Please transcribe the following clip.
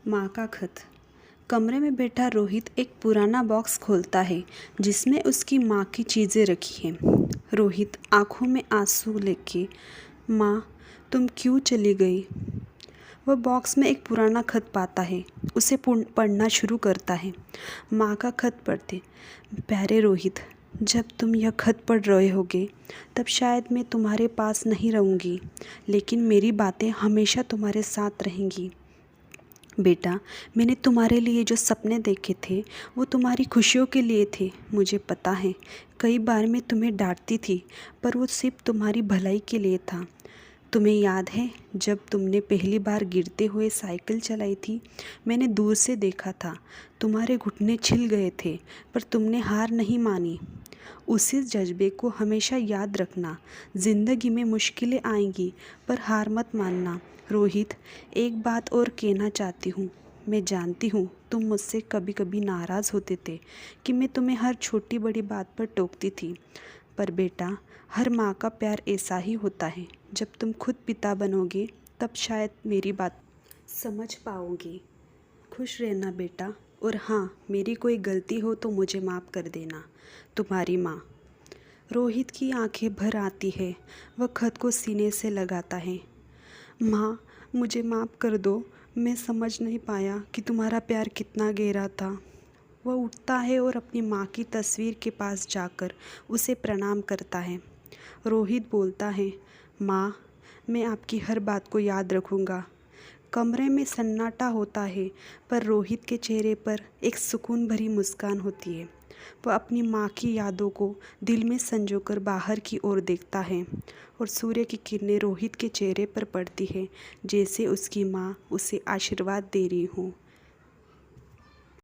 माँ का खत। कमरे में बैठा रोहित एक पुराना बॉक्स खोलता है जिसमें उसकी माँ की चीज़ें रखी हैं। रोहित आंखों में आंसू लेके, माँ तुम क्यों चली गई? वह बॉक्स में एक पुराना खत पाता है, उसे पढ़ना शुरू करता है। माँ का खत पढ़ते, प्यारे रोहित, जब तुम यह खत पढ़ रहे होगे तब शायद मैं तुम्हारे पास नहीं रहूँगी, लेकिन मेरी बातें हमेशा तुम्हारे साथ रहेंगी। बेटा, मैंने तुम्हारे लिए जो सपने देखे थे वो तुम्हारी खुशियों के लिए थे। मुझे पता है कई बार मैं तुम्हें डांटती थी, पर वो सिर्फ तुम्हारी भलाई के लिए था। तुम्हें याद है जब तुमने पहली बार गिरते हुए साइकिल चलाई थी? मैंने दूर से देखा था, तुम्हारे घुटने छिल गए थे, पर तुमने हार नहीं मानी। उसी जज्बे को हमेशा याद रखना। ज़िंदगी में मुश्किलें आएंगी, पर हार मत मानना। रोहित, एक बात और कहना चाहती हूँ। मैं जानती हूँ तुम मुझसे कभी कभी नाराज़ होते थे कि मैं तुम्हें हर छोटी बड़ी बात पर टोकती थी, पर बेटा, हर माँ का प्यार ऐसा ही होता है। जब तुम खुद पिता बनोगे तब शायद मेरी बात समझ पाओगे। खुश रहना बेटा, और हाँ, मेरी कोई गलती हो तो मुझे माफ़ कर देना। तुम्हारी माँ। रोहित की आंखें भर आती है। वह खत को सीने से लगाता है। माँ, मुझे माफ़ कर दो, मैं समझ नहीं पाया कि तुम्हारा प्यार कितना गहरा था। वह उठता है और अपनी माँ की तस्वीर के पास जाकर उसे प्रणाम करता है। रोहित बोलता है, माँ, मैं आपकी हर बात को याद रखूँगा। कमरे में सन्नाटा होता है, पर रोहित के चेहरे पर एक सुकून भरी मुस्कान होती है। वह अपनी माँ की यादों को दिल में संजोकर बाहर की ओर देखता है, और सूर्य की किरणें रोहित के चेहरे पर पड़ती है, जैसे उसकी माँ उसे आशीर्वाद दे रही हो।